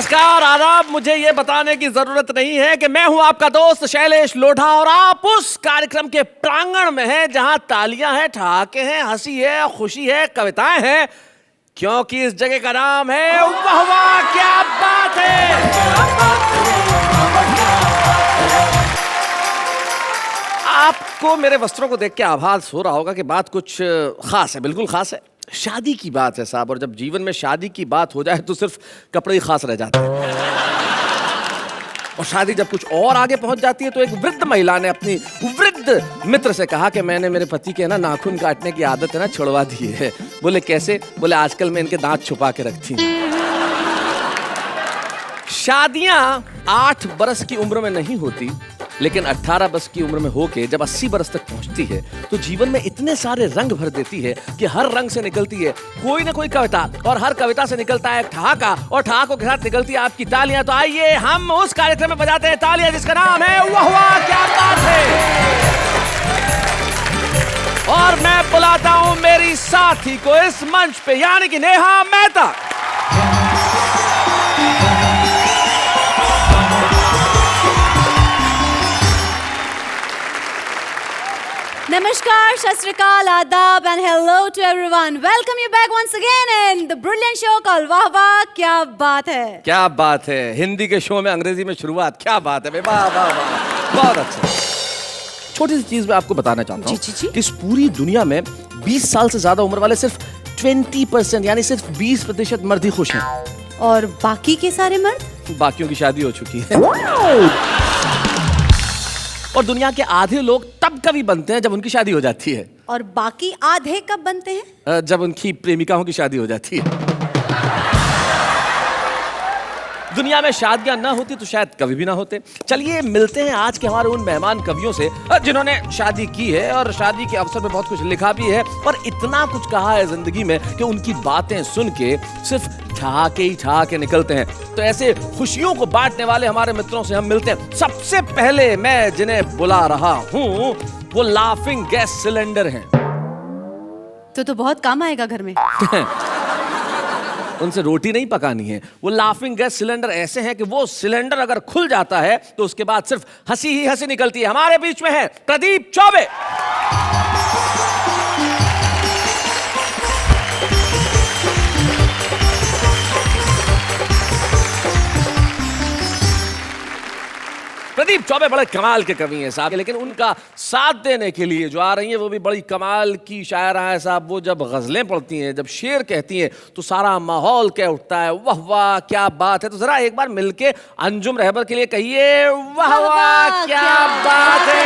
नमस्कार, आदाब। मुझे ये बताने की जरूरत नहीं है कि मैं हूं आपका दोस्त शैलेश लोढ़ा और आप उस कार्यक्रम के प्रांगण में हैं जहां तालियां हैं, ठहाके हैं, हंसी है, खुशी है, कविताएं हैं, क्योंकि इस जगह का नाम है वाह वाह क्या बात है। आपको मेरे वस्त्रों को देख के आभास हो रहा होगा कि बात कुछ खास है, बिल्कुल खास है। शादी की बात है साहब, और जब जीवन में शादी की बात हो जाए तो सिर्फ कपड़े ही खास रह जाते हैं। और शादी जब कुछ और आगे पहुंच जाती है तो एक वृद्ध महिला ने अपनी वृद्ध मित्र से कहा कि मैंने मेरे पति के नाखून काटने की आदत है छुड़वा दी है। बोले कैसे? बोले आजकल मैं इनके दांत छुपा के रखती हूँ। शादियां 8 बरस की उम्र में नहीं होती, लेकिन 18 वर्ष की उम्र में होके जब 80 वर्ष तक पहुंचती है तो जीवन में इतने सारे रंग भर देती है कि हर रंग से निकलती है कोई ना कोई कविता, और हर कविता से निकलता है एक ठहाका, और ठहाकों के साथ निकलती है आपकी तालियां। तो आइए हम उस कार्यक्रम में बजाते हैं तालियां जिसका नाम है वाह वाह क्या बात है। और मैं बुलाता हूं मेरी साथी को इस मंच पे, यानी कि Neha Mehta. Namaskar, Shashrikal, Adab and hello to everyone. Welcome you back once again in the brilliant show called वाह वाह क्या बात है। क्या बात है, हिंदी के शो में अंग्रेजी में शुरुआत, क्या बात है, वाह वाह वाह, बहुत अच्छा। छोटी सी चीज मैं आपको बताना चाहता हूँ कि इस पूरी दुनिया में 20 साल से ज्यादा उम्र वाले सिर्फ 20% यानी सिर्फ 20% मर्द ही खुश हैं। और बाकी के सारे मर्द? बाकियों की शादी हो चुकी है। और दुनिया के आधे लोग तब कभी बनते हैं जब उनकी शादी हो जाती है। और बाकी आधे कब बनते हैं? जब उनकी प्रेमिकाओं की शादी हो जाती है। दुनिया में शादियां ना होती तो शायद कभी भी ना होते। चलिए मिलते हैं आज के हमारे उन मेहमान कवियों से जिन्होंने शादी की है और शादी के अवसर पर बहुत कुछ लिखा भी है, और इतना कुछ कहा है जिंदगी में कि उनकी बातें सुन के सिर्फ ठहाके ही ठहाके निकलते हैं। तो ऐसे खुशियों को बांटने वाले हमारे मित्रों से हम मिलते हैं। सबसे पहले मैं जिन्हें बुला रहा हूँ वो लाफिंग गैस सिलेंडर हैं। तो बहुत काम आएगा घर में। उनसे रोटी नहीं पकानी है। वो लाफिंग गैस सिलेंडर ऐसे हैं कि वो सिलेंडर अगर खुल जाता है तो उसके बाद सिर्फ हंसी ही हंसी निकलती है। हमारे बीच में है प्रदीप चौबे। प्रदीप चौबे बड़े कमाल के कवि हैं साहब, लेकिन उनका साथ देने के लिए जो आ रही हैं वो भी बड़ी कमाल की शायरा है साहब। वो जब गजलें पढ़ती हैं, जब शेर कहती हैं तो सारा माहौल कह उठता है वाह वाह क्या बात है। तो जरा एक बार मिलके अंजुम रहबर के लिए कहिए वाह वाह क्या बात है।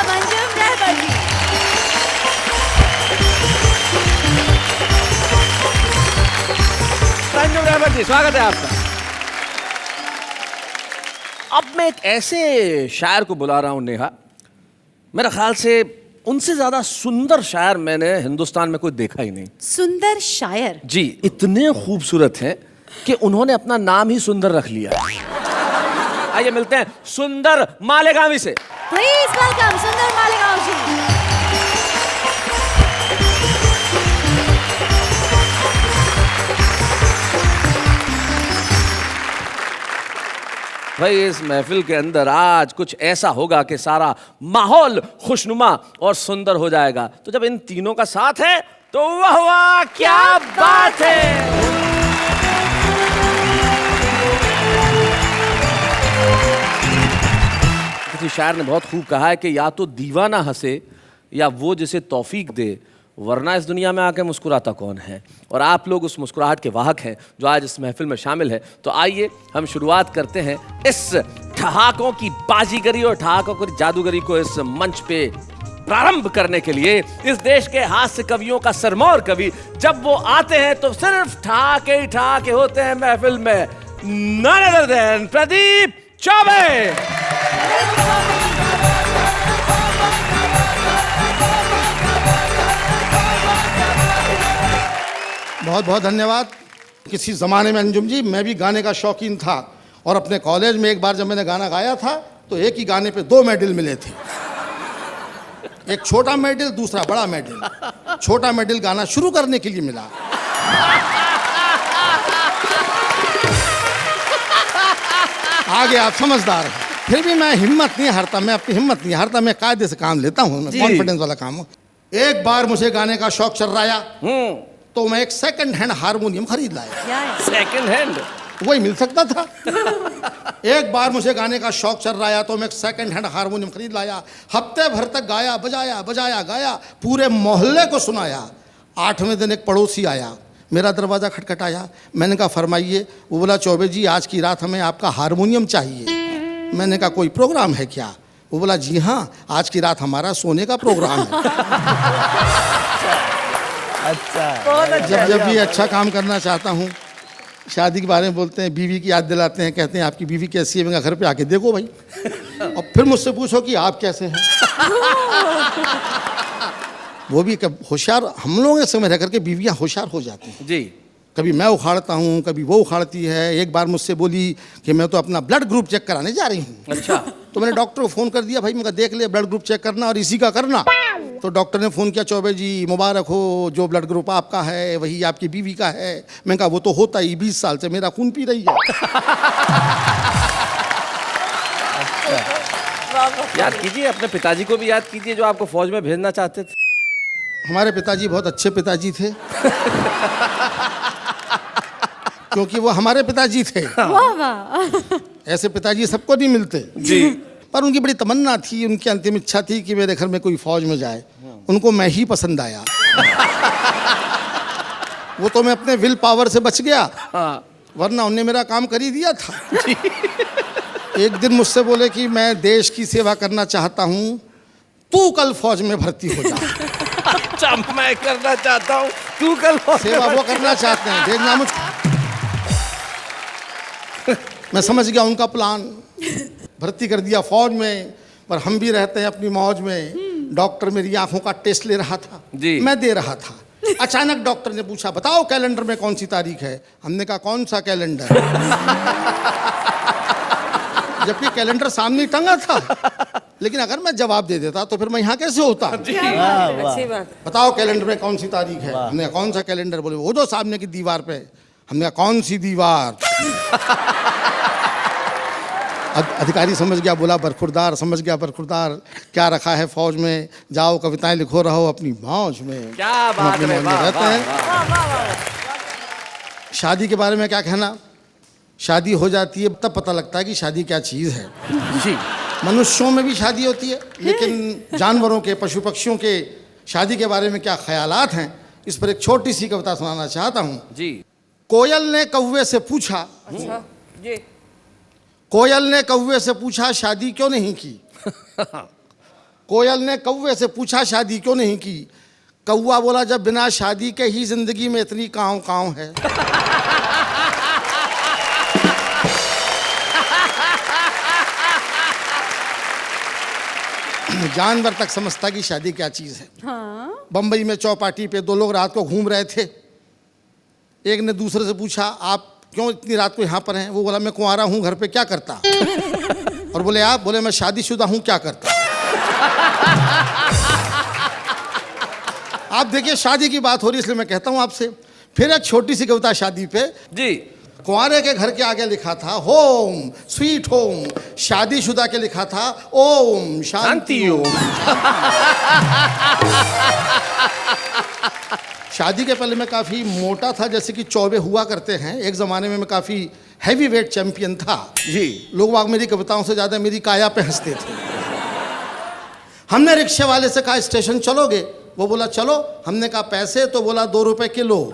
अंजुम रहबर जी। अंजुम रहबर जी, स्वागत है आपका। अब मैं एक ऐसे शायर को बुला रहा हूं नेहा, मेरा ख्याल से उनसे ज्यादा सुंदर शायर मैंने हिंदुस्तान में कोई देखा ही नहीं। सुंदर शायर? जी, इतने खूबसूरत हैं कि उन्होंने अपना नाम ही सुंदर रख लिया। आइए मिलते हैं सुंदर मालेगांवी से। प्लीज वेलकम सुंदर मालेगांव जी। भाई इस महफिल के अंदर आज कुछ ऐसा होगा कि सारा माहौल खुशनुमा और सुंदर हो जाएगा। तो जब इन तीनों का साथ है तो वाह वाह क्या बात है। किसी शायर ने बहुत खूब कहा है कि या तो दीवाना हंसे या वो जिसे तौफीक दे, वरना इस दुनिया में आके मुस्कुराता कौन है। और आप लोग उस मुस्कुराहट के वाहक हैं जो आज इस महफिल में शामिल है। तो आइए हम शुरुआत करते हैं इस ठहाकों की बाजीगरी और ठहाकों की जादूगरी को इस मंच पे प्रारंभ करने के लिए। इस देश के हास्य कवियों का सरमौर कवि जब वो आते हैं तो सिर्फ ठहाके ही ठहाके होते हैं महफिल में। None other than Pradeep Chaubey. बहुत बहुत धन्यवाद। किसी ज़माने में अंजुम जी मैं भी गाने का शौकीन था, और अपने कॉलेज में एक बार जब मैंने गाना गाया था तो एक ही गाने पे 2 मेडल मिले थे। एक छोटा मेडल, दूसरा बड़ा मेडल। छोटा मेडल गाना शुरू करने के लिए मिला। आगे आप समझदार हैं। फिर भी मैं हिम्मत नहीं हारता, मैं अपनी हिम्मत नहीं हारता, मैं कायदे से काम लेता हूँ, मैं जी। कॉन्फिडेंस वाला काम हूँ। एक बार मुझे गाने का शौक चल रहा तो मैं एक सेकंड हैंड हारमोनियम खरीद लाया। क्या है? Second hand. वही मिल सकता था। एक बार मुझे गाने का शौक चल रहा तो मैं एक सेकंड हैंड हारमोनियम खरीद लाया। हफ्ते भर तक गाया बजाया बजाया गाया, पूरे मोहल्ले को सुनाया। 8वें दिन एक पड़ोसी आया, मेरा दरवाज़ा खटखटाया। मैंने कहा फरमाइए। वो बोला चौबे जी आज की रात हमें आपका हारमोनियम चाहिए। मैंने कहा कोई प्रोग्राम है क्या? वो बोला जी हाँ, आज की रात हमारा सोने का प्रोग्राम है। अच्छा। जब भी अच्छा काम करना चाहता हूँ, शादी के बारे में बोलते हैं, बीवी की याद दिलाते हैं, कहते हैं आपकी बीवी कैसी है? मैं घर पे आके देखो भाई, और फिर मुझसे पूछो कि आप कैसे हैं। वो भी होशियार, हम लोग इस समय रह करके बीवियाँ होशियार हो जाती हैं। जी। कभी मैं उखाड़ता हूँ, कभी वो उखाड़ती है। एक बार मुझसे बोली कि मैं तो अपना ब्लड ग्रुप चेक कराने जा रही हूँ। अच्छा। तो मैंने डॉक्टर को फ़ोन कर दिया, भाई मैं कहा देख ले ब्लड ग्रुप चेक करना और इसी का करना। तो डॉक्टर ने फ़ोन किया, चौबे जी मुबारक हो, जो ब्लड ग्रुप आपका है वही आपकी बीवी का है। मैं कहा वो तो होता ही, 20 साल से मेरा खून पी रही है। याद कीजिए, अपने पिताजी को भी याद कीजिए जो आपको फौज में भेजना चाहते थे। हमारे पिताजी बहुत अच्छे पिताजी थे। क्योंकि वो हमारे पिताजी थे। वाह वाह। ऐसे पिताजी सबको नहीं मिलते जी। पर उनकी बड़ी तमन्ना थी, उनकी अंतिम इच्छा थी कि मेरे घर में कोई फौज में जाए। उनको मैं ही पसंद आया। वो तो मैं अपने विल पावर से बच गया, वरना उन्होंने मेरा काम कर ही दिया था। एक दिन मुझसे बोले कि मैं देश की सेवा करना चाहता हूँ, तू कल फौज में भर्ती हो जा। अच्छा, मैं करना चाहता हूँ, तू कल फौज में सेवा वो करना चाहते हैं, देखना मुझ। मैं समझ गया उनका प्लान, भर्ती कर दिया फौज में। पर हम भी रहते हैं अपनी मौज में। डॉक्टर मेरी आंखों का टेस्ट ले रहा था, जी। मैं दे रहा था। अचानक डॉक्टर ने पूछा बताओ कैलेंडर में कौन सी तारीख है? हमने कहा कौन सा कैलेंडर? जबकि कैलेंडर सामने टंगा था। लेकिन अगर मैं जवाब दे देता तो फिर मैं यहाँ कैसे होता? अच्छी बात। बताओ कैलेंडर में कौन सी तारीख है? हमने कहा कौन सा कैलेंडर? बोले वो जो सामने की दीवार पे। हमने कहा कौन सी दीवार? अधिकारी समझ गया, बोला बरखुरदार। समझ गया बरखुरदार, क्या रखा है फौज में? जाओ कविताएं लिखो, रहो अपनी मौज में। क्या हम बात अपनी है, मौज में वाह, रहते वाह, हैं। वाह। शादी के बारे में क्या कहना? शादी हो जाती है तब पता लगता है कि शादी क्या चीज़ है। जी। मनुष्यों में भी शादी होती है, लेकिन जानवरों के, पशु पक्षियों के शादी के बारे में क्या ख्यालात हैं, इस पर एक छोटी सी कविता सुनाना चाहता हूँ। जी। कोयल ने कौवे से पूछा, अच्छा जी। कोयल ने कौवे से पूछा शादी क्यों नहीं की? कोयल ने कौवे से पूछा शादी क्यों नहीं की? कौवा बोला जब बिना शादी के ही जिंदगी में इतनी काँव काँव है। जानवर तक समझता कि शादी क्या चीज है। हाँ। बंबई में चौपाटी पे दो लोग रात को घूम रहे थे। एक ने दूसरे से पूछा आप क्यों इतनी रात को यहाँ पर हैं? वो बोला मैं कुंवारा हूँ, घर पे क्या करता? और बोले आप? बोले मैं शादीशुदा हूँ, क्या करता? आप देखिए शादी की बात हो रही, इसलिए मैं कहता हूँ आपसे। फिर एक छोटी सी कविता शादी पे। जी। कुंवारे के घर के आगे लिखा था होम स्वीट होम, शादीशुदा के लिखा था ओम शांति ओम। शादी के पहले मैं काफ़ी मोटा था, जैसे कि चौबे हुआ करते हैं। एक ज़माने में मैं काफ़ी हैवी वेट चैंपियन था। जी। लोग वाग मेरी कविताओं से ज़्यादा मेरी काया पे हंसते थे। हमने रिक्शे वाले से कहा स्टेशन चलोगे? वो बोला चलो। हमने कहा पैसे? तो बोला 2 रुपए किलो।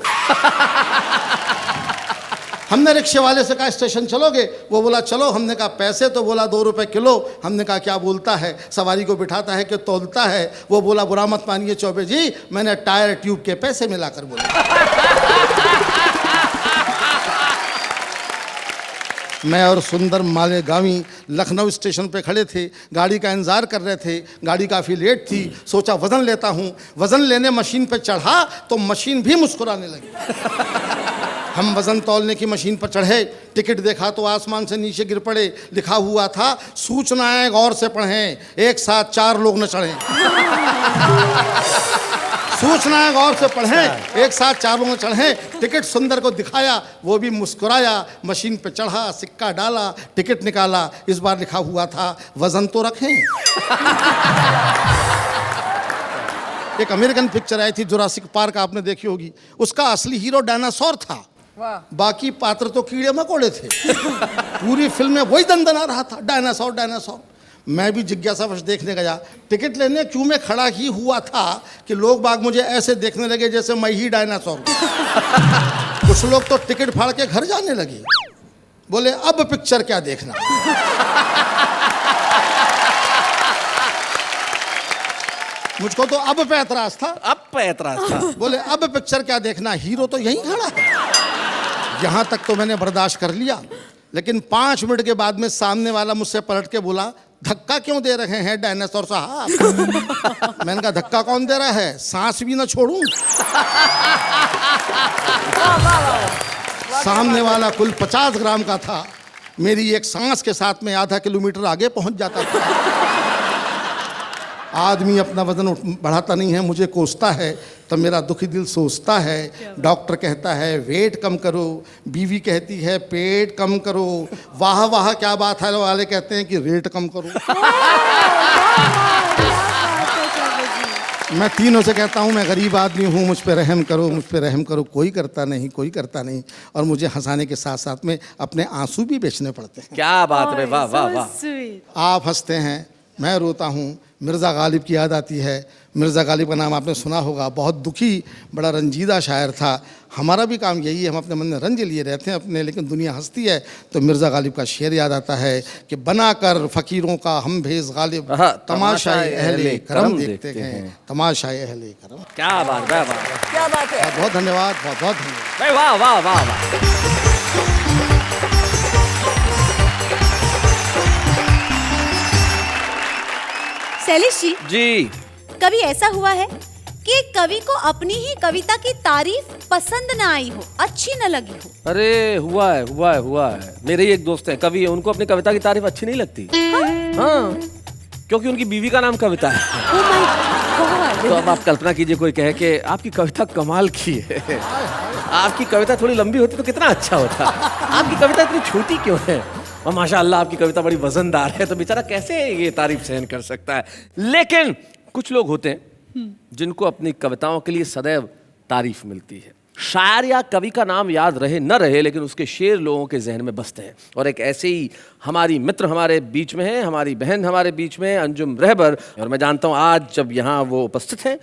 हमने रिक्शे वाले से कहा स्टेशन चलोगे? वो बोला चलो। हमने कहा पैसे? तो बोला 2 रुपए किलो। हमने कहा क्या बोलता है? सवारी को बिठाता है कि तौलता है? वो बोला बुरा मत मानिए चौबे जी, मैंने टायर ट्यूब के पैसे मिलाकर बोला। मैं और सुंदर मालेगामी लखनऊ स्टेशन पे खड़े थे, गाड़ी का इंतज़ार कर रहे थे। गाड़ी काफ़ी लेट थी, सोचा वज़न लेता हूँ। वज़न लेने मशीन पे चढ़ा तो मशीन भी मुस्कुराने लगी। हम वज़न तौलने की मशीन पर चढ़े, टिकट देखा तो आसमान से नीचे गिर पड़े। लिखा हुआ था सूचनाएं गौर से पढ़ें, एक साथ 4 लोग न चढ़ें। सूचनाएं गौर से पढ़ें, एक साथ चारों में चढ़ें। टिकट सुंदर को दिखाया, वो भी मुस्कुराया, मशीन पे चढ़ा, सिक्का डाला, टिकट निकाला। इस बार लिखा हुआ था वजन तो रखें। एक अमेरिकन पिक्चर आई थी जुरासिक पार्क, आपने देखी होगी। उसका असली हीरो डायनासोर था, बाकी पात्र तो कीड़े मकोड़े थे। पूरी फिल्म में वही दंदना रहा था, डायनासोर डायनासोर। मैं भी जिज्ञासावश देखने गया। टिकट लेने क्यों में खड़ा ही हुआ था कि लोग बाग मुझे ऐसे देखने लगे जैसे मैं ही डायनासोर हूं। कुछ लोग तो टिकट फाड़ के घर जाने लगे, बोले अब पिक्चर क्या देखना। मुझको तो अब पे ऐतराज था, बोले अब पिक्चर क्या देखना, हीरो तो यहीं खड़ा है। यहां तक तो मैंने बर्दाश्त कर लिया, लेकिन 5 मिनट के बाद में सामने वाला मुझसे पलट के बोला, धक्का क्यों दे रहे हैं डायनासोर साहब? मैंने कहा धक्का कौन दे रहा है, सांस भी ना छोड़ूं। सामने वाला कुल 50 ग्राम का था, मेरी एक सांस के साथ में आधा किलोमीटर आगे पहुंच जाता था। आदमी अपना वजन बढ़ाता नहीं है, मुझे कोसता है, तब मेरा दुखी दिल सोचता है। डॉक्टर कहता है वेट कम करो, बीवी कहती है पेट कम करो, वाह वाह क्या बात है वाले कहते हैं कि रेट कम करो। मैं तीनों से कहता हूँ मैं गरीब आदमी हूँ, मुझ पे रहम करो, मुझ पे रहम करो। कोई करता नहीं, कोई करता नहीं। और मुझे हंसाने के साथ साथ में अपने आंसू भी बेचने पड़ते हैं। क्या बात है, वाह वाह वाह। आप हंसते हैं, मैं रोता हूँ। मिर्ज़ा गालिब की याद आती है। मिर्ज़ा गालिब का नाम आपने सुना होगा, बहुत दुखी, बड़ा रंजीदा शायर था। हमारा भी काम यही है, हम अपने मन में रंज लिए रहते हैं अपने, लेकिन दुनिया हंसती है तो मिर्ज़ा गालिब का शेर याद आता है कि बनाकर फ़कीरों का हम भेज गालिब, तमाशाए अहले करम देखते हैं, तमाशाए अहले करम। क्या बात, वाह वाह, क्या बात है। बहुत बहुत धन्यवाद, बहुत बहुत धन्यवाद। वाह वाह वाह वाह। शैलेश जी, जी, कभी ऐसा हुआ है कि कवि को अपनी ही कविता की तारीफ पसंद ना आई हो, अच्छी न लगी हो? अरे हुआ है, हुआ है, हुआ है। मेरे ही एक दोस्त हैं, कवि है, उनको अपनी कविता की तारीफ अच्छी नहीं लगती। हाँ, क्योंकि उनकी बीवी का नाम कविता है। Oh my God! तो अब आप कल्पना कीजिए, कोई कहे कि आपकी कविता कमाल की है, आपकी कविता थोड़ी लंबी होती तो कितना अच्छा होता, आपकी कविता इतनी छोटी क्यों है, और माशाअल्लाह आपकी कविता बड़ी वजनदार है, तो बेचारा कैसे ये तारीफ सहन कर सकता है। लेकिन कुछ लोग होते हैं जिनको अपनी कविताओं के लिए सदैव तारीफ मिलती है। शायर या कवि का नाम याद रहे न रहे, लेकिन उसके शेर लोगों के जहन में बसते हैं। और एक ऐसे ही हमारी मित्र हमारे बीच में है, हमारी बहन हमारे बीच में, अंजुम रहबर। और मैं जानता हूँ आज जब यहाँ वो उपस्थित हैं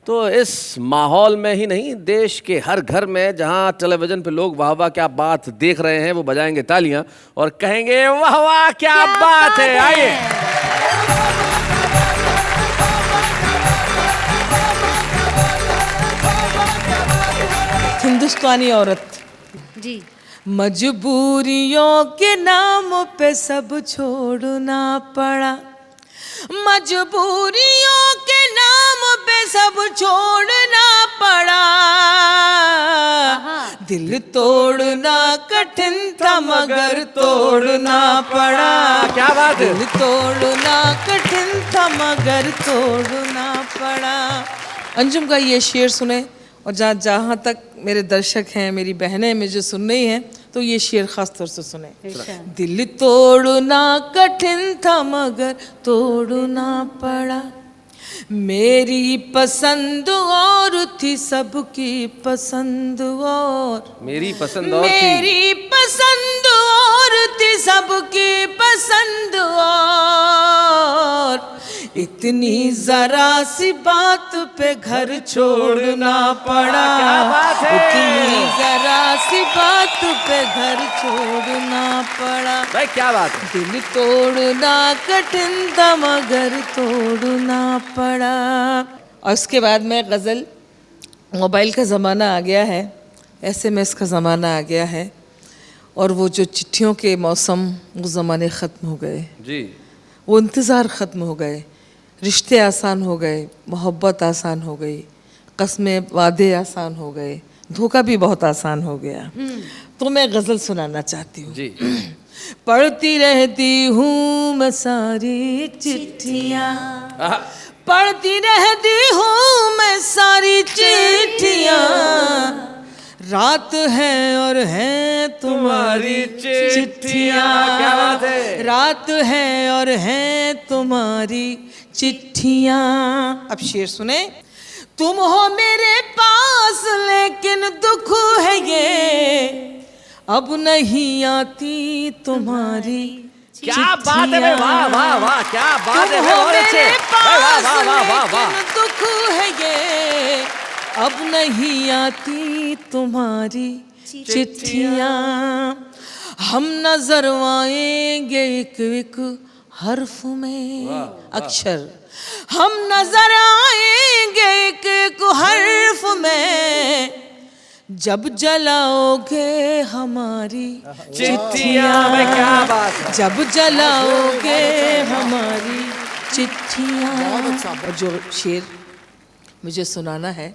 तो इस माहौल में ही नहीं, देश के हर घर में जहाँ टेलीविजन पे लोग वाह वाह क्या बात देख रहे हैं, वो बजाएंगे तालियां और कहेंगे वाह वाह क्या बात है। आइए, हिंदुस्तानी औरत। जी, मजबूरियों के नाम पे सब छोड़ना पड़ा, मजबूरियों के नाम पे सब छोड़ना पड़ा, दिल तोड़ना कठिन था मगर तोड़ना पड़ा। क्या बात है, दिल तोड़ना कठिन था मगर तोड़ना पड़ा। अंजुम का ये शेर सुने, और जहाँ तक मेरे दर्शक हैं, मेरी बहनें मुझे सुन रही हैं, तो ये शेर खास तौर से सुने। दिल तोड़ना कठिन था मगर तोड़ना पड़ा, मेरी पसंद और थी सबकी पसंद और, मेरी पसंद और थी, मेरी पसंद और थी सबकी पसंद और, इतनी जरा सी बात पे घर छोड़ना पड़ा। क्या बात है, इतनी जरा सी बात पे घर छोड़ना पड़ा। भाई क्या बात है। दिल तोड़ना कठिन था मगर तोड़ना पड़ा। और उसके बाद में गज़ल, मोबाइल का ज़माना आ गया है, SMS का ज़माना आ गया है, और वो जो चिट्ठियों के मौसम, वो ज़माने ख़त्म हो गए जी, वो इंतज़ार ख़त्म हो गए, रिश्ते आसान हो गए, मोहब्बत आसान हो गई, कस्में वादे आसान हो गए, धोखा भी बहुत आसान हो गया। तो मैं गज़ल सुनाना चाहती हूँ जी। पढ़ती रहती हूँ मैं सारी चिट्ठियाँ, पढ़ती रहती हूँ मैं सारी चिट्ठियाँ, रात है और है तुम्हारी चिट्ठियाँ, क्या बात है। रात है और है तुम्हारी चिट्ठियाँ। अब शेर सुने। तुम हो मेरे पास लेकिन दुख है ये, अब नहीं आती तुम्हारी क्या बात है भाई, वाह वाह वाह, क्या बात है भाई, बहुत अच्छे, वाह वाह वाह वाह वाह। दुख है ये, अब नहीं आती तुम्हारी चिट्ठियाँ, हम नजर आएंगे एक एक हर्फ में, अक्षर हम नजर आएंगे एक एक हर्फ में, जब जलाओगे हमारी चिट्ठियाँ में, क्या बात है। जब जलाओगे हमारी चिट्ठियाँ। और जो शेर मुझे सुनाना है,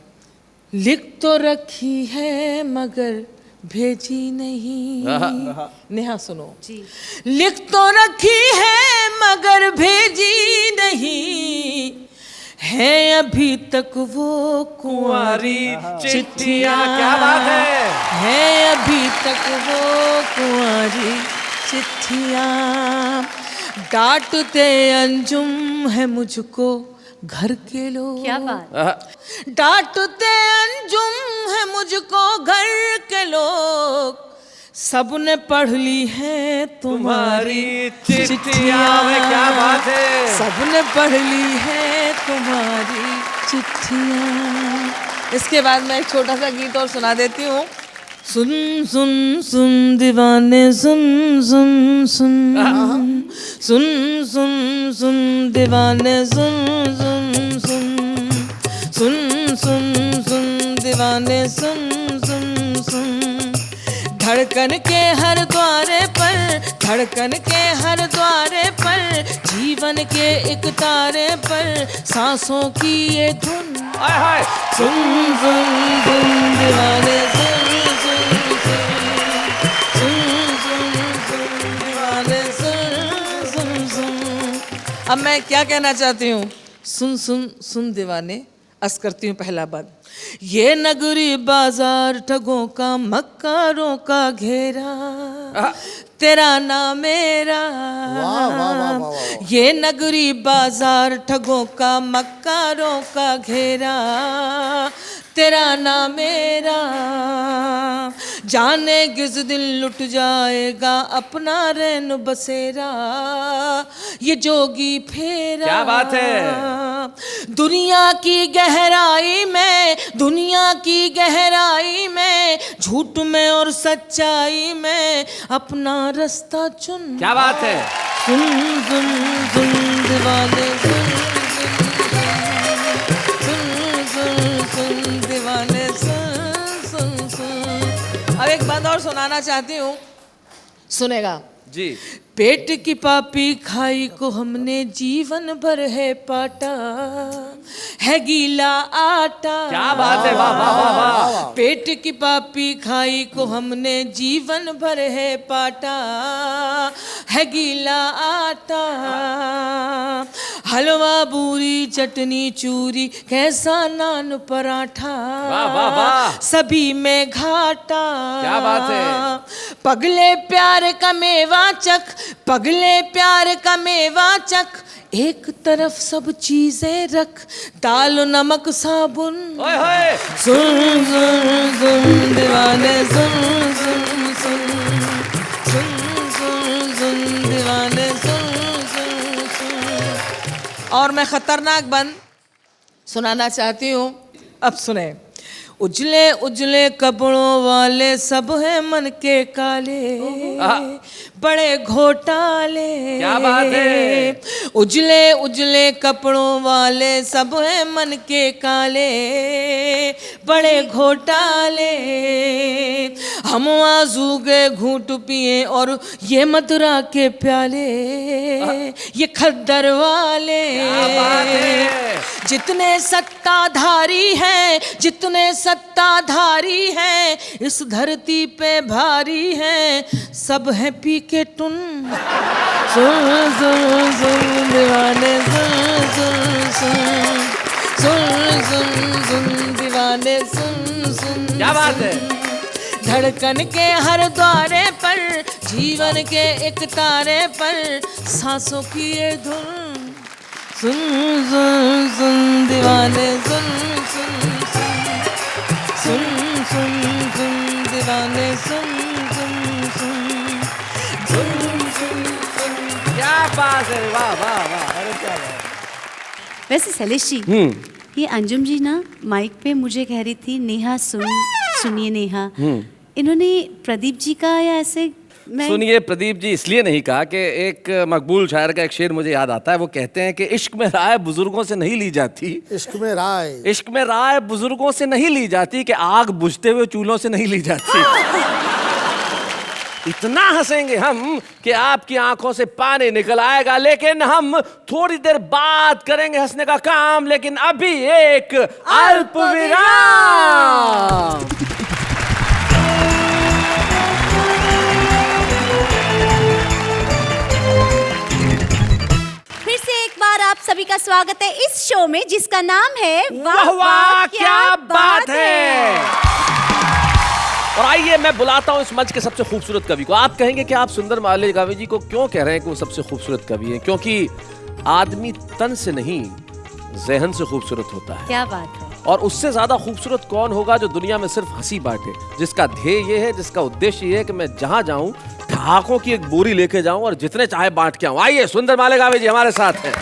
लिख तो रखी है मगर भेजी नहीं। नेहा सुनो जी। लिख तो रखी है मगर भेजी नहीं, है अभी तक वो कुंवारी चिट्ठियाँ, क्या बात है अभी तक वो कुंवारी चिट्ठियाँ, डांटते अंजुम है मुझको घर के लोग, क्या बात। डांटते अंजुम है मुझको घर के लोग, सबने पढ़ ली है तुम्हारी चिट्ठियाँ में, क्या बात है। सबने पढ़ ली है तुम्हारी चिट्ठियाँ। इसके बाद मैं एक छोटा सा गीत और सुना देती हूँ। सुन सुन सुन दीवाने सुन सुन सुन, सुन सुन सुन दीवाने सुन सुन सुन, सुन सुन सुन दीवाने सुन सुन सुन, धड़कन के हर द्वारे पर, धड़कन के हर द्वारे पर, जीवन के एक तारे पर, सांसों की ये धुन, सुन सुन सुन दीवाने सुन सुन सुन, सुन सुन सुन दीवाने सुन सुन सुन। अब मैं क्या कहना चाहती हूँ, सुन सुन सुन दीवाने, अर्ज करती हूँ पहला बात। ये नगरी बाजार ठगों का मक्कारों का घेरा, तेरा नाम मेरा। ये नगरी बाजार ठगों का मक्कारों का घेरा, तेरा नाम मेरा, जाने किस दिन लुट जाएगा अपना रैन बसेरा, ये जोगी फेरा। क्या बात है। दुनिया की गहराई में, दुनिया की गहराई में, झूठ में और सच्चाई में अपना रास्ता चुन। क्या बात है। सुन सुन सुन दीवाने सुन सुन सुन सुन दीवाने सुन सुन सुन। अब एक बात और सुनाना चाहती हूँ, सुनेगा जी। पेट की पापी खाई को हमने जीवन भर है पाटा, है गीला आटा। क्या बात है, वाह वाह वाह वाह। पेट की पापी खाई को हमने जीवन भर है पाटा, है गीला आटा, हलवा पूरी चटनी चूरी कैसा नान पराठा, वाह वाह वाह। सभी में घाटा। क्या बात है। पगले प्यार का मेवा चख, पगले प्यार का मेवा चख, एक तरफ सब चीजें रख, दाल नमक साबुन। ओए होए। सुन सुन सुन दीवाने सुन सुन सुन, सुन सुन सुन दीवाने सुन सुन सुन। और मैं खतरनाक बंद सुनाना चाहती हूँ, अब सुने। उजले उजले कपड़ों वाले सब हैं मन के काले, बड़े घोटाले। क्या बात है। उजले उजले कपड़ों वाले सब हैं मन के काले, बड़े घोटाले, हम आजू गए घूंट पिए और ये मदुरा के प्याले, ये खद्दर वाले। क्या बात है। जितने सत्ताधारी हैं, जितने सत्ताधारी हैं, इस धरती पे भारी हैं, सब है पी के टुन। सुन सुन सुन दीवाने सुन सुन सुन सुन सुन सुन दीवाने सुन सुन। क्या बात है। धड़कन के हर द्वारे पर, जीवन के एक तारे पर, सांसों की ये धुन। सुन सुन सुन दीवाने सुन सुन सुन सुन सुन सुन दीवाने सुन सुन सुन सुन सुन सुन। क्या बात है, वाह वाह वाह, अरे क्या बात। वैसे शैलेश जी, ये अंजुम जी ना माइक पे मुझे कह रही थी नेहा सुनिए नेहा, इन्होंने प्रदीप जी का या ऐसे मैं सुनिए प्रदीप जी इसलिए नहीं कहा कि एक मकबूल शायर का एक शेर मुझे याद आता है। वो कहते हैं कि इश्क में राय बुजुर्गों से नहीं ली जाती, इश्क में राय, इश्क में राय बुजुर्गों से नहीं ली जाती, कि आग बुझते हुए चूल्हों से नहीं ली जाती। इतना हंसेंगे हम कि आपकी आंखों से पानी निकल आएगा, लेकिन हम थोड़ी देर बाद करेंगे हंसने का काम। लेकिन अभी एक अल्प विराम। फिर से एक बार आप सभी का स्वागत है इस शो में जिसका नाम है वाह वाह क्या बात है। और आइए मैं बुलाता हूं इस मंच के सबसे खूबसूरत कवि को। आप कहेंगे कि आप सुंदर मालेगावी जी को क्यों कह रहे हैं कि वो सबसे खूबसूरत कवि हैं? क्योंकि आदमी तन से नहीं ज़हन से खूबसूरत होता है। क्या बात है। और उससे ज्यादा खूबसूरत कौन होगा जो दुनिया में सिर्फ हंसी बांटे, जिसका ध्येय ये है, जिसका उद्देश्य ये है कि मैं जहां जाऊं ठहाकों की एक बोरी लेके जाऊं और जितने चाहे बांट के आऊं। आइए सुंदर मालेगावी जी हमारे साथ हैं।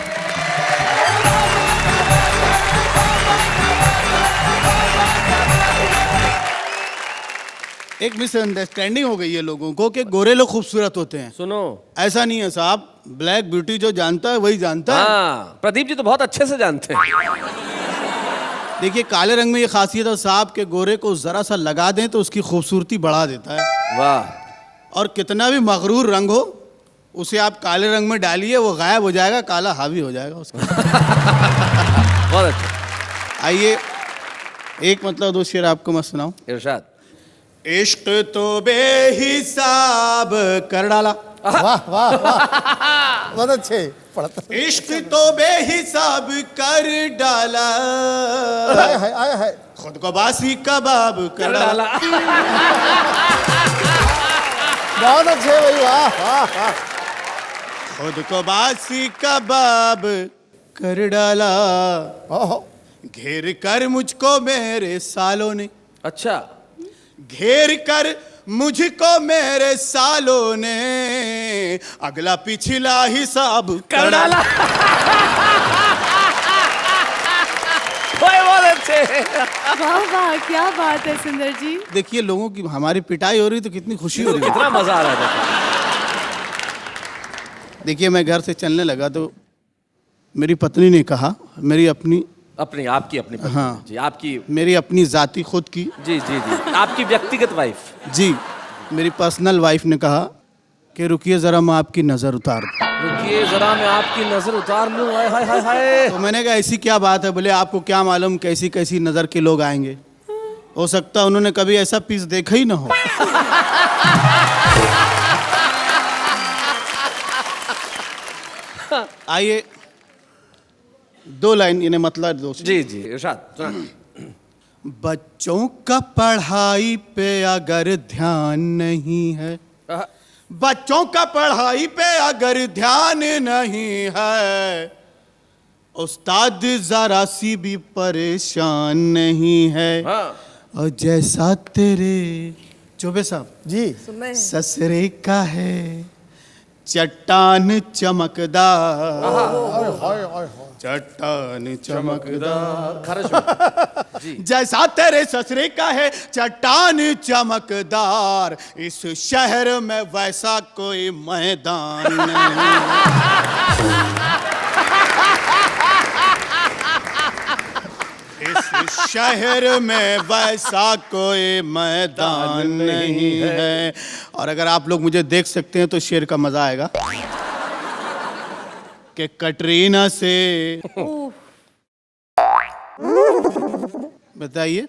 एक मिसअंडरस्टैंडिंग हो गई है लोगों को कि गोरे लोग खूबसूरत होते हैं। सुनो, ऐसा नहीं है साहब, ब्लैक ब्यूटी जो जानता है वही जानता है। हाँ प्रदीप जी तो बहुत अच्छे से जानते हैं। देखिए काले रंग में ये खासियत है साहब के गोरे को जरा सा लगा दें तो उसकी खूबसूरती बढ़ा देता है। वाह। और कितना भी मगरूर रंग हो उसे आप काले रंग में डालिए, वो गायब हो जाएगा, काला हावी हो जाएगा उसका। बहुत अच्छा। आइए एक मतलब दो शेर आपको मैं सुनाऊं। इरशाद। इश्क तो बेहिसाब कर डाला। वाह वाह वाह, बहुत अच्छे पढ़ता। इश्क तो बेहिसाब कर डाला, आया है खुद को बासी कबाब कर डाला। बहुत अच्छे भाई, वाह वाह वाह। खुद को बासी कबाब कर डाला, ओहो, घेर कर मुझको मेरे सालों ने, अच्छा। घेर कर मुझको मेरे सालों ने, अगला पिछला हिसाब कर डाला। बहुत अच्छे। वाह वाह क्या बात है सुंदर जी। देखिए लोगों की हमारी पिटाई हो रही तो कितनी खुशी हो रही है। कितना मजा आ रहा है। देखिए मैं घर से चलने लगा तो मेरी पत्नी ने कहा, मेरी अपनी अपनी आपकी अपनी पत्नी। हाँ। जी आपकी। मेरी अपनी जाति खुद की, जी जी जी आपकी व्यक्तिगत वाइफ। जी मेरी पर्सनल वाइफ ने कहा कि रुकिए ज़रा मैं आपकी नज़र उतार दूं। रुकिए जरा मैं आपकी नजर उतार लूं। हाय हाय हाय हाय। तो मैंने कहा ऐसी क्या बात है? बोले आपको क्या मालूम कैसी कैसी नज़र के लोग आएंगे, हो सकता है उन्होंने कभी ऐसा पीस देखा ही ना हो। आइए दो लाइन इन्हें मतलब दो। जी जी इरशाद सुना। बच्चों का पढ़ाई पे अगर ध्यान नहीं है, बच्चों का पढ़ाई पे अगर ध्यान नहीं है, उस्ताद जरा सी भी परेशान नहीं है। हाँ। और जैसा तेरे चौबे साहब जी ससरे का है चट्टान चमकदार, हाय हाय हाय। चट्टान चमकदार। खरच जी। जैसा तेरे ससुरे का है चट्टान चमकदार, इस शहर में वैसा कोई मैदान नहीं। इस शहर में वैसा कोई मैदान नहीं है। और अगर आप लोग मुझे देख सकते हैं तो शेर का मजा आएगा कि कटरीना से बताइए।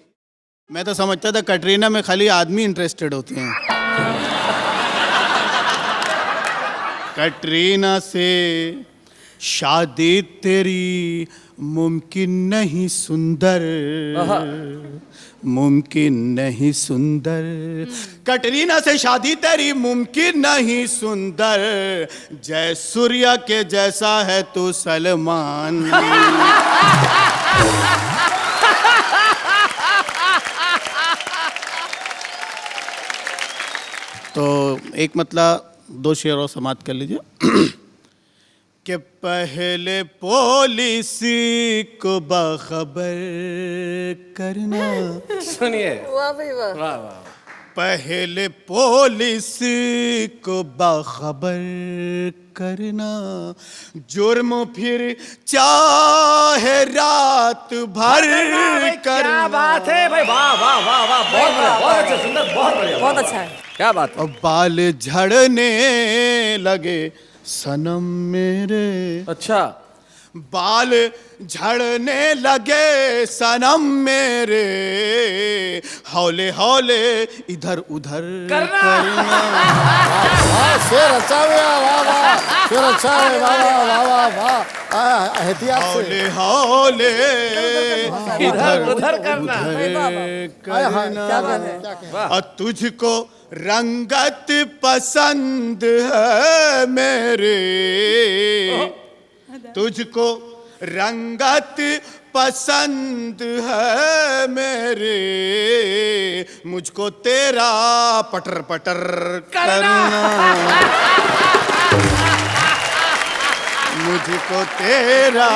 मैं तो समझता था कटरीना में खाली आदमी इंटरेस्टेड होते हैं। कटरीना से शादी तेरी मुमकिन नहीं सुंदर, मुमकिन नहीं सुंदर। कटरीना से शादी तेरी मुमकिन नहीं सुंदर, जय सूर्या के जैसा है तू सलमान। तो एक मतलब 2 शेर और समाप्त कर लीजिए। कि पहले पुलिस को बाखबर करना, सुनिए। वाह भाई वाह। वाह वाह। पहले पुलिस को बाखबर करना, जुर्म फिर चाहे रात भर करना। क्या बात है भाई, वाह वाह वाह वाह, बहुत बढ़िया, बहुत अच्छा, सुंदर, बहुत बढ़िया, बहुत अच्छा है। क्या बात है। और बाल झड़ने लगे सनम मेरे, अच्छा, बाल झड़ने लगे सनम मेरे, हौले हौले इधर उधर करना। वाह, शेर अच्छा हुआ, वाह वाह, शेर अच्छा है, वाह वाह वाह वाह वाह, एहतियात से। हौले हौले इधर उधर करना। करना। और तुझको रंगत पसंद है मेरे, तुझको रंगत पसंद है मेरे, मुझको तेरा पटर पटर करना। मुझको तेरा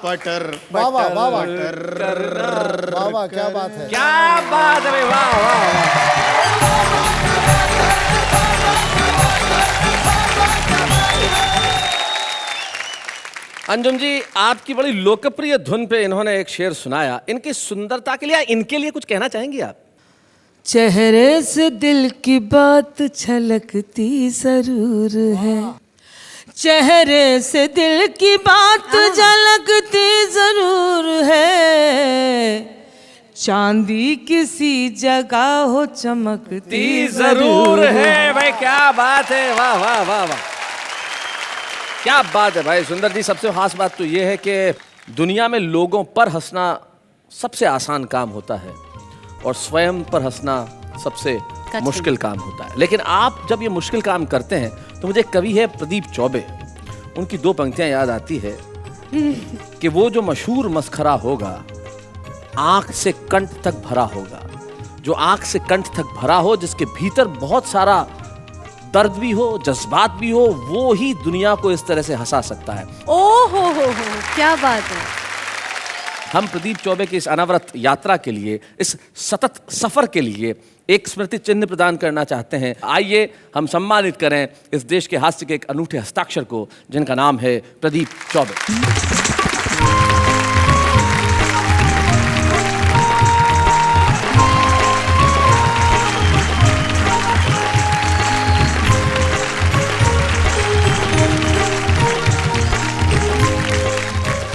पटर वाह वाह वाह वाह, पटर वाह वाह, क्या बात है। क्या बात है भाई, वाह वाह वाह। अंजुम जी, आपकी बड़ी लोकप्रिय धुन पे इन्होंने एक शेर सुनाया, इनकी सुंदरता के लिए, इनके लिए कुछ कहना चाहेंगी आप? चेहरे से दिल की बात छलकती जरूर है, चेहरे से दिल की बात झलकती जरूर है, चांदी किसी जगह हो चमकती जरूर है। भाई क्या बात है, वाह वाह वाह वाह, क्या बात है भाई। सुंदर जी, सबसे खास बात तो ये है कि दुनिया में लोगों पर हंसना सबसे आसान काम होता है और स्वयं पर हंसना सबसे मुश्किल काम होता है। लेकिन आप जब ये मुश्किल काम करते हैं तो मुझे कवि है प्रदीप चौबे, उनकी 2 पंक्तियां याद आती है कि वो जो मशहूर मस्खरा होगा आंख से कंठ तक भरा होगा, जो आंख से कंठ तक भरा हो, जिसके भीतर बहुत सारा दर्द भी हो, जज्बात भी हो, वो ही दुनिया को इस तरह से हंसा सकता है। ओ हो, क्या बात है। हम प्रदीप चौबे की इस अनवरत यात्रा के लिए, इस सतत सफर के लिए एक स्मृति चिन्ह प्रदान करना चाहते हैं। आइए हम सम्मानित करें इस देश के हास्य के एक अनूठे हस्ताक्षर को, जिनका नाम है प्रदीप चौबे।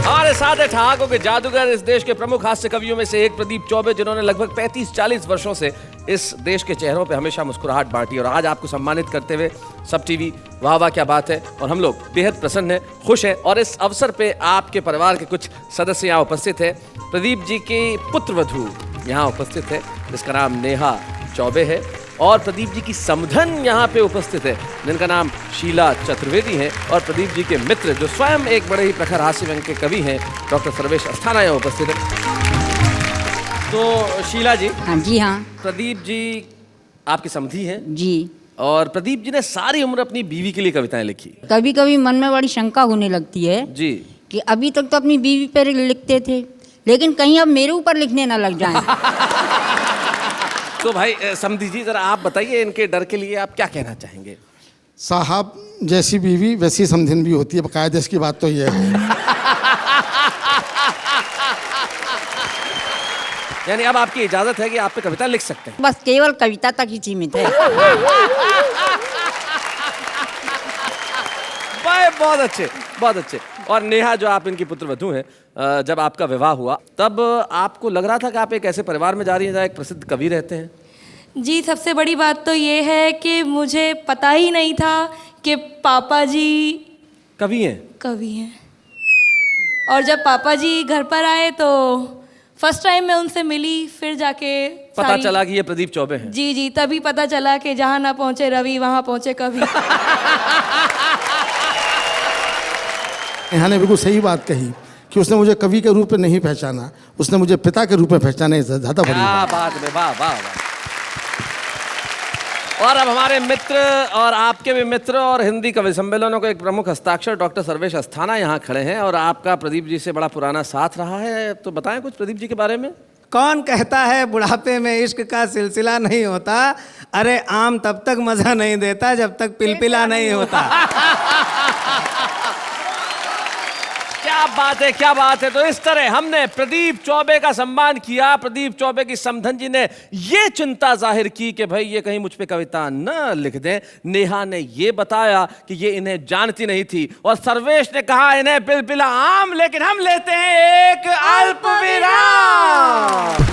हमारे साथ है ठहाकों के जादूगर, इस देश के प्रमुख हास्य कवियों में से एक प्रदीप चौबे, जिन्होंने लगभग 35-40 वर्षों से इस देश के चेहरों पे हमेशा मुस्कुराहट बांटी, और आज आपको सम्मानित करते हुए सब टीवी वाह वाह क्या बात है और हम लोग बेहद प्रसन्न हैं, खुश हैं। और इस अवसर पे आपके परिवार के कुछ सदस्य यहाँ उपस्थित हैं। प्रदीप जी की पुत्रवधू यहाँ उपस्थित है, जिसका नाम नेहा चौबे है, और प्रदीप जी की समधन यहाँ पे उपस्थित है, जिनका नाम शीला चतुर्वेदी है, और प्रदीप जी के मित्र जो स्वयं एक बड़े ही प्रखर हास्य व्यंग के कवि हैं, डॉक्टर सर्वेश अस्थाना यहाँ उपस्थित है। तो शीला जी। हाँ जी, हाँ प्रदीप जी आपकी समधी हैं जी। और प्रदीप जी ने सारी उम्र अपनी बीवी के लिए कविताएं लिखी। कभी कभी मन में बड़ी शंका होने लगती है जी कि अभी तक तो अपनी बीवी पर लिखते थे, लेकिन कहीं अब मेरे ऊपर लिखने ना लग जाएं। तो भाई समधी जी, जरा आप बताइए, इनके डर के लिए आप क्या कहना चाहेंगे? साहब, जैसी बीवी वैसी समधिन भी होती है, बाकायदे इसकी बात तो ये है। यानी अब आपकी इजाजत है कि आप पे कविता लिख सकते हैं? बस केवल कविता तक ही सीमित है। भाई बहुत अच्छे। बहुत अच्छे। और नेहा जो आप इनकी पुत्रवधू हैं, जब आपका विवाह हुआ तब आपको लग रहा था कि आप एक ऐसे परिवार में जा रही हैं जहाँ एक प्रसिद्ध कवि रहते हैं? जी, सबसे बड़ी बात तो ये है कि मुझे पता ही नहीं था कि पापा जी कवि हैं। कवि हैं। और जब पापा जी घर पर आए तो फर्स्ट टाइम मैं उनसे मिली, फिर जाके पता चला कि ये प्रदीप चौबे हैं। जी जी, तभी पता चला कि जहाँ ना पहुँचे रवि वहाँ पहुँचे कवि। नेहा ने बिल्कुल सही बात कही कि उसने मुझे कवि के रूप में नहीं पहचाना, उसने मुझे पिता के रूप में पहचाना। ज़्यादा बड़ी क्या बात। बात है, वाह वाह वाह। और अब हमारे मित्र और आपके भी मित्र और हिंदी कवि सम्मेलनों के एक प्रमुख हस्ताक्षर डॉक्टर सर्वेश अस्थाना यहाँ खड़े हैं और आपका प्रदीप जी से बड़ा पुराना साथ रहा है, तो बताएं कुछ प्रदीप जी के बारे में। कौन कहता है बुढ़ापे में इश्क का सिलसिला नहीं होता? अरे आम तब तक मजा नहीं देता जब तक पिलपिला नहीं होता। क्या बात है, क्या बात है। तो इस तरह हमने प्रदीप चौबे का सम्मान किया। प्रदीप चौबे की समधन जी ने ये चिंता जाहिर की कि भाई ये कहीं मुझ पे कविता न लिख दें। नेहा ने ये बताया कि ये इन्हें जानती नहीं थी और सर्वेश ने कहा इन्हें बिलबिला आम। लेकिन हम लेते हैं एक अल्प विराम।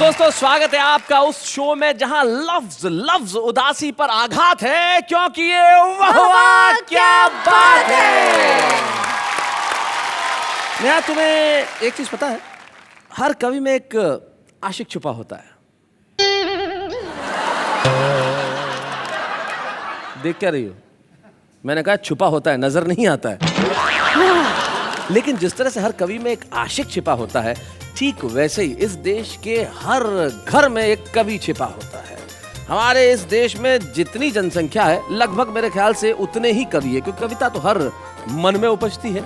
दोस्तों स्वागत है आपका उस शो में जहां लफ्ज लफ्ज उदासी पर आघात है, क्योंकि ये वाह वाह क्या बात है। नेहा, तुम्हें एक चीज पता है? हर कवि में एक आशिक छुपा होता है। देख क्या रही हो? मैंने कहा छुपा होता है, नजर नहीं आता है। लेकिन जिस तरह से हर कवि में एक आशिक छिपा होता है, ठीक वैसे ही इस देश के हर घर में एक कवि छिपा होता है। हमारे इस देश में जितनी जनसंख्या है लगभग मेरे ख्याल से उतने ही कवि है, क्योंकि कविता तो हर मन में उपजती है।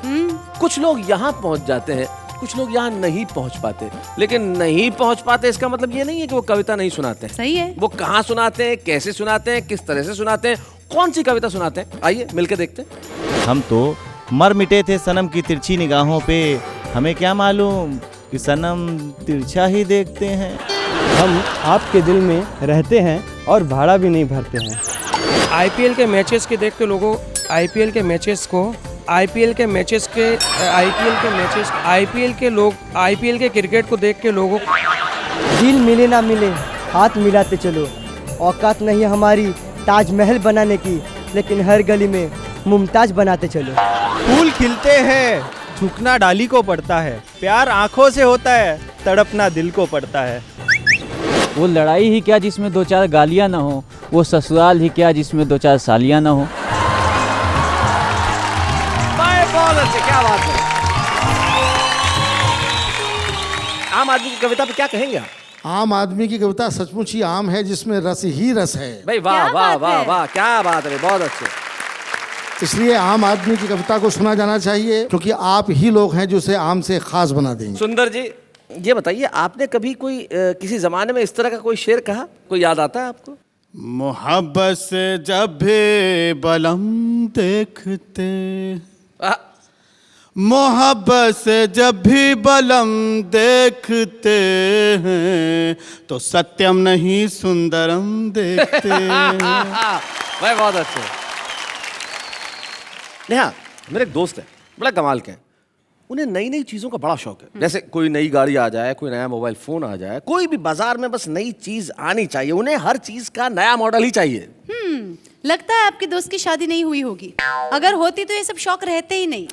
कुछ लोग यहाँ पहुंच जाते हैं, कुछ लोग यहाँ नहीं पहुंच पाते। लेकिन नहीं पहुंच पाते इसका मतलब ये नहीं है कि वो कविता नहीं सुनाते हैं। सही है। वो कहाँ सुनाते हैं, कैसे सुनाते हैं, किस तरह से सुनाते हैं, कौन सी कविता सुनाते हैं, आइए मिलकर देखते हैं। हम तो मर मिटे थे सनम की तिरछी निगाहों पे, हमें क्या मालूम कि सनम तिरछा ही देखते हैं। हम आपके दिल में रहते हैं और भाड़ा भी नहीं भरते हैं। आईपीएल के मैचेस के देख के लोगों आईपीएल के मैचेस आईपीएल के क्रिकेट को देख के लोगों दिल मिले ना मिले हाथ मिलाते चलो। औकात नहीं है हमारी ताजमहल बनाने की, लेकिन हर गली में मुमताज बनाते चलो। फूल खिलते हैं, झुकना डाली को पड़ता है। प्यार आंखों से होता है, तड़पना दिल को पड़ता है। वो लड़ाई ही क्या जिसमें दो चार गालियां ना हो, वो ससुराल ही क्या जिसमें दो चार सालियां ना हो। क्या बात है। आम आदमी की कविता पे क्या कहेंगे आप? आम आदमी की कविता सचमुच ही आम है, जिसमें रस ही रस है। भाई वाह वाह वाह वाह, क्या बात है, बहुत अच्छे। इसलिए आम आदमी की कविता को सुना जाना चाहिए, क्योंकि आप ही लोग हैं जो उसे आम से खास बना देंगे। सुंदर जी, ये बताइए आपने कभी कोई किसी जमाने में इस तरह का कोई शेर कहा, कोई याद आता है आपको? मोहब्बत से जब भी बलम देखते, मोहब्बत से जब भी बलम देखते हैं तो सत्यम नहीं सुंदरम देखते हैं। भाई बहुत अच्छे। नेहा, मेरे एक दोस्त है, बड़ा कमाल के हैं। उन्हें नई नई चीज़ों का बड़ा शौक है। जैसे कोई नई गाड़ी आ जाए, कोई नया मोबाइल फ़ोन आ जाए, कोई भी बाजार में बस नई चीज़ आनी चाहिए। उन्हें हर चीज़ का नया मॉडल ही चाहिए। लगता है आपके दोस्त की शादी नहीं हुई होगी। अगर होती तो ये सब शौक रहते ही नहीं।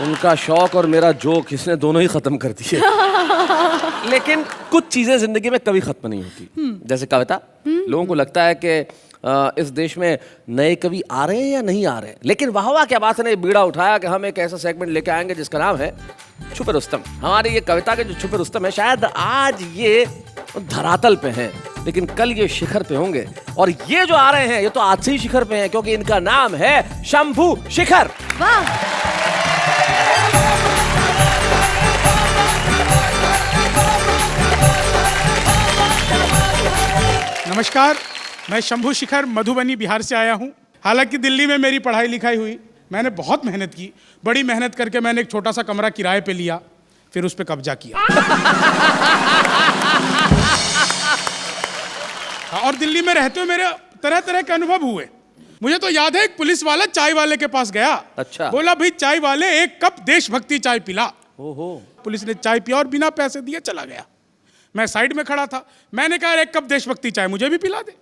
उनका शौक और मेरा जोक इसने दोनों ही ख़त्म कर दिए। लेकिन कुछ चीज़ें ज़िंदगी में कभी ख़त्म नहीं होती। जैसे कविता, लोगों को लगता है कि इस देश में नए कवि आ रहे हैं या नहीं आ रहे हैं, लेकिन वाह वाह क्या बात है ने बीड़ा उठाया कि हम एक ऐसा सेगमेंट लेके आएंगे जिसका नाम है छुपे रुस्तम। हमारी ये कविता के जो छुपे रुस्तम है, शायद आज ये धरातल पे हैं, लेकिन कल ये शिखर पे होंगे। और ये जो आ रहे हैं ये तो आज से ही शिखर पे हैं, क्योंकि इनका नाम है शंभू शिखर। वाह। नमस्कार, मैं शंभू शिखर मधुबनी बिहार से आया हूँ। हालांकि दिल्ली में मेरी पढ़ाई लिखाई हुई, मैंने बहुत मेहनत की, बड़ी मेहनत करके मैंने एक छोटा सा कमरा किराए पे लिया, फिर उस पर कब्जा किया। और दिल्ली में रहते हुए मेरे तरह तरह के अनुभव हुए। मुझे तो याद है एक पुलिस वाला चाय वाले के पास गया। अच्छा। बोला भाई चाय वाले एक कप देशभक्ति चाय पिला। ओहो। पुलिस ने चाय पिया और बिना पैसे दिए चला गया। मैं साइड में खड़ा था, मैंने कहा एक कप देशभक्ति चाय मुझे भी पिला दे।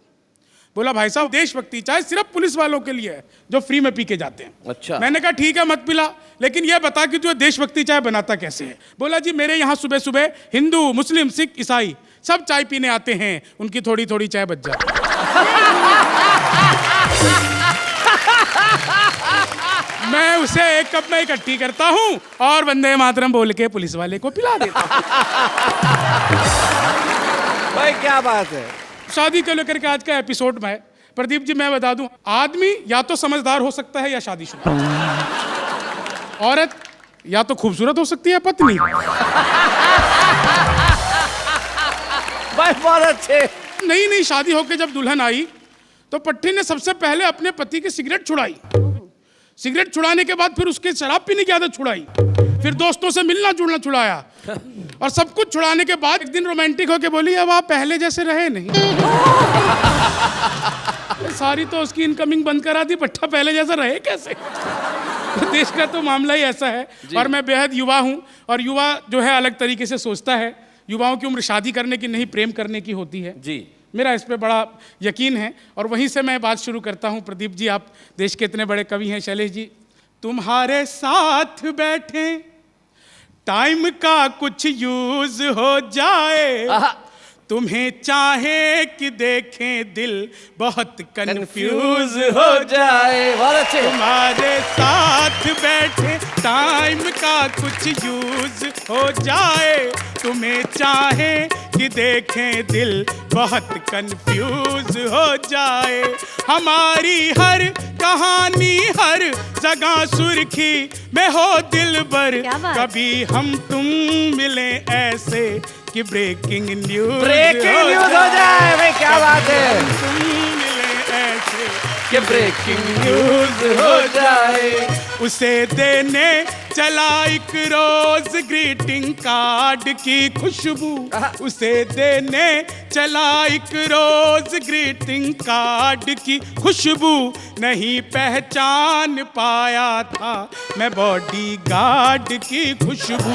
बोला भाई साहब देशभक्ति चाय सिर्फ पुलिस वालों के लिए है जो फ्री में पी के जाते हैं। अच्छा। मैंने कहा ठीक है मत पिला, लेकिन ये बता कि तू देशभक्ति चाय बनाता कैसे है। बोला जी मेरे यहाँ सुबह सुबह हिंदू, मुस्लिम, सिख, ईसाई सब चाय पीने आते हैं, उनकी थोड़ी थोड़ी चाय बच जाती है। मैं उसे एक कप में इकट्ठी करता हूँ और वंदे मातरम बोल के पुलिस वाले को पिला देता हूँ। भाई क्या बात है। शादी को लेकर के आज का एपिसोड में प्रदीप जी मैं बता दूं, आदमी या तो समझदार हो सकता है या शादीशुदा, औरत या तो खूबसूरत हो सकती है पत्नी। भाई बहुत अच्छे। नई नई शादी होके जब दुल्हन आई तो पट्टी ने सबसे पहले अपने पति की सिगरेट छुड़ाई, सिगरेट छुड़ाने के बाद फिर उसके शराब पीने की आदत छुड़ाई, फिर दोस्तों से मिलना जुलना छुड़ाया, और सब कुछ छुड़ाने के बाद एक दिन रोमांटिक होके बोली अब आप पहले जैसे रहे नहीं। सारी तो उसकी इनकमिंग बंद करा दी, पट्टा पहले जैसा रहे कैसे। तो देश का तो मामला ही ऐसा है। और मैं बेहद युवा हूँ, और युवा जो है अलग तरीके से सोचता है। युवाओं की उम्र शादी करने की नहीं प्रेम करने की होती है जी। मेरा इस पे बड़ा यकीन है, और वहीं से मैं बात शुरू करता हूँ। प्रदीप जी आप देश के इतने बड़े कवि हैं। शैलेश जी, तुम्हारे साथ बैठे टाइम का कुछ यूज हो जाए, तुम्हें चाहे कि देखें दिल बहुत कंफ्यूज हो जाए। तुम्हारे साथ बैठे टाइम का कुछ यूज हो जाए, तुम्हें चाहे कि देखें दिल बहुत कंफ्यूज हो जाए। हमारी हर कहानी हर जगह सुर्खी में हो दिलबर, कभी हम तुम मिले ऐसे कि ब्रेकिंग न्यूज हो जाए। भाई क्या बात है। तुम मिले ऐसे कि ब्रेकिंग न्यूज हो जाए। उसे देने चला एक रोज ग्रीटिंग कार्ड की खुशबू, उसे देने चला एक रोज ग्रीटिंग कार्ड की खुशबू, नहीं पहचान पाया था मैं बॉडी गार्ड की खुशबू।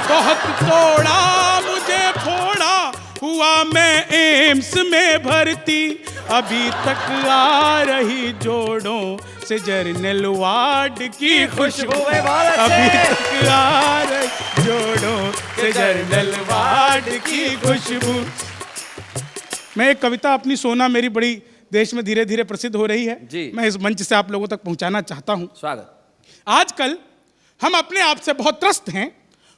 बहुत तोड़ा मुझे फोड़ा हुआ मैं एम्स में भर्ती, अभी तक आ रही जोड़ों से जर्नल वार्ड की खुशबू। अभी तक आ रही जोड़ों से जर्नल वार्ड की खुशबू। मैं एक कविता अपनी सोना मेरी बड़ी देश में धीरे धीरे प्रसिद्ध हो रही है जी। मैं इस मंच से आप लोगों तक पहुंचाना चाहता हूं। स्वागत। आजकल हम अपने आप से बहुत त्रस्त हैं,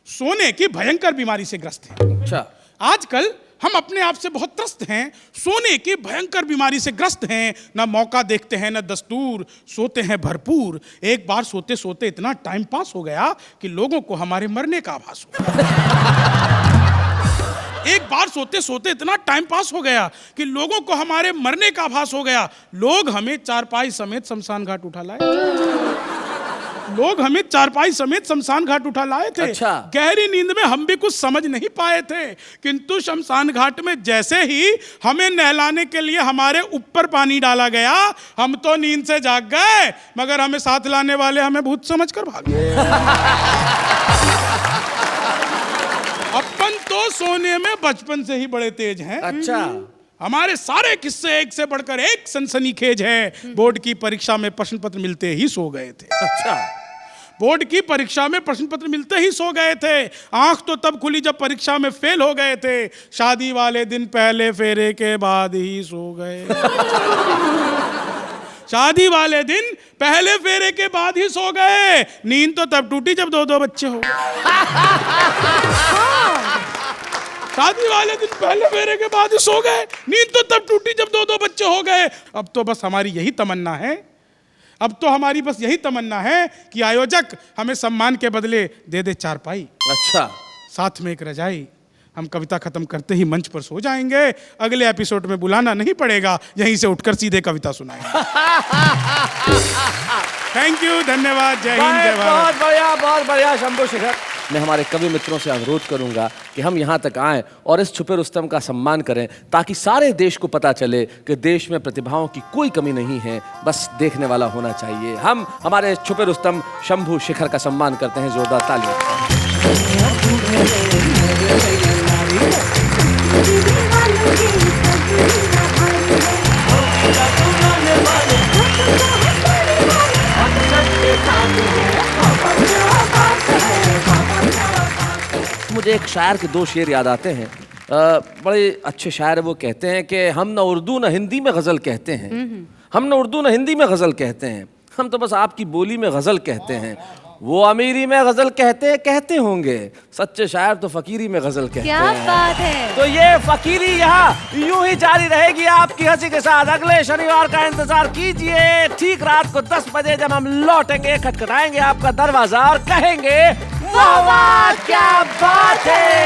सोने की भयंकर बीमारी से ग्रस्त हैं। अच्छा। आजकल हम अपने आप से बहुत त्रस्त हैं, सोने की भयंकर बीमारी से ग्रस्त हैं। ना मौका देखते हैं ना दस्तूर, सोते हैं भरपूर। एक बार सोते सोते इतना टाइम पास हो गया कि लोगों को हमारे मरने का आभास हो एक बार सोते सोते इतना टाइम पास हो गया कि लोगों को हमारे मरने का आभास हो गया। लोग हमें चारपाई समेत शमशान घाट उठा लाए। लोग हमें चारपाई समेत शमशान घाट उठा लाए थे। अच्छा। गहरी नींद में हम भी कुछ समझ नहीं पाए थे, किंतु शमशान घाट में जैसे ही हमें नहलाने के लिए हमारे ऊपर पानी डाला गया, हम तो नींद से जाग गए, मगर हमें साथ लाने वाले हमें भूत समझकर भागे। अपन तो सोने में बचपन से ही बड़े तेज हैं। अच्छा। हमारे सारे किस्से एक से बढ़कर एक सनसनीखेज है। बोर्ड की परीक्षा में प्रश्न पत्र मिलते ही सो गए थे। अच्छा। बोर्ड की परीक्षा में प्रश्न पत्र मिलते ही सो गए थे। आंख तो तब खुली जब परीक्षा में फेल हो गए थे। शादी वाले दिन पहले फेरे के बाद ही सो गए। शादी वाले दिन पहले फेरे के बाद ही सो गए। नींद तो तब टूटी जब दो बच्चे हो गए। शादी वाले दिन पहले फेरे के बाद ही सो गए। नींद तो तब टूटी जब दो बच्चे हो गए। अब तो बस हमारी यही तमन्ना है, अब तो हमारी बस यही तमन्ना है कि आयोजक हमें सम्मान के बदले दे दे चारपाई। अच्छा। साथ में एक रजाई, हम कविता खत्म करते ही मंच पर सो जाएंगे। अगले एपिसोड में बुलाना नहीं पड़ेगा, यहीं से उठकर सीधे कविता सुनाएंगे। थैंक यू, धन्यवाद, जय हिंद, जय भारत। बहुत बढ़िया शंभू शिखर। मैं हमारे कवि मित्रों से अनुरोध करूंगा कि हम यहाँ तक आएं और इस छुपे रुस्तम का सम्मान करें, ताकि सारे देश को पता चले कि देश में प्रतिभाओं की कोई कमी नहीं है, बस देखने वाला होना चाहिए। हम हमारे छुपे रुस्तम शंभू शिखर का सम्मान करते हैं, जोरदार तालियां। मुझे एक शायर के दो शेर याद आते हैं, बड़े अच्छे शायर है। वो कहते हैं कि हम न उर्दू न हिंदी में गज़ल कहते हैं, हम न उर्दू न हिंदी में गज़ल कहते हैं, हम तो बस आपकी बोली में गज़ल कहते हैं। वो अमीरी में गज़ल कहते होंगे, सच्चे शायर तो फ़कीरी में गज़ल कहते हैं। क्या बात है। तो ये फ़कीरी यहाँ यूं ही जारी रहेगी आपकी हंसी के साथ। अगले शनिवार का इंतजार कीजिए, ठीक रात को 10 बजे, जब हम लौटेंगे, खटखटाएंगे आपका दरवाजा और कहेंगे वाह वाह क्या बात है।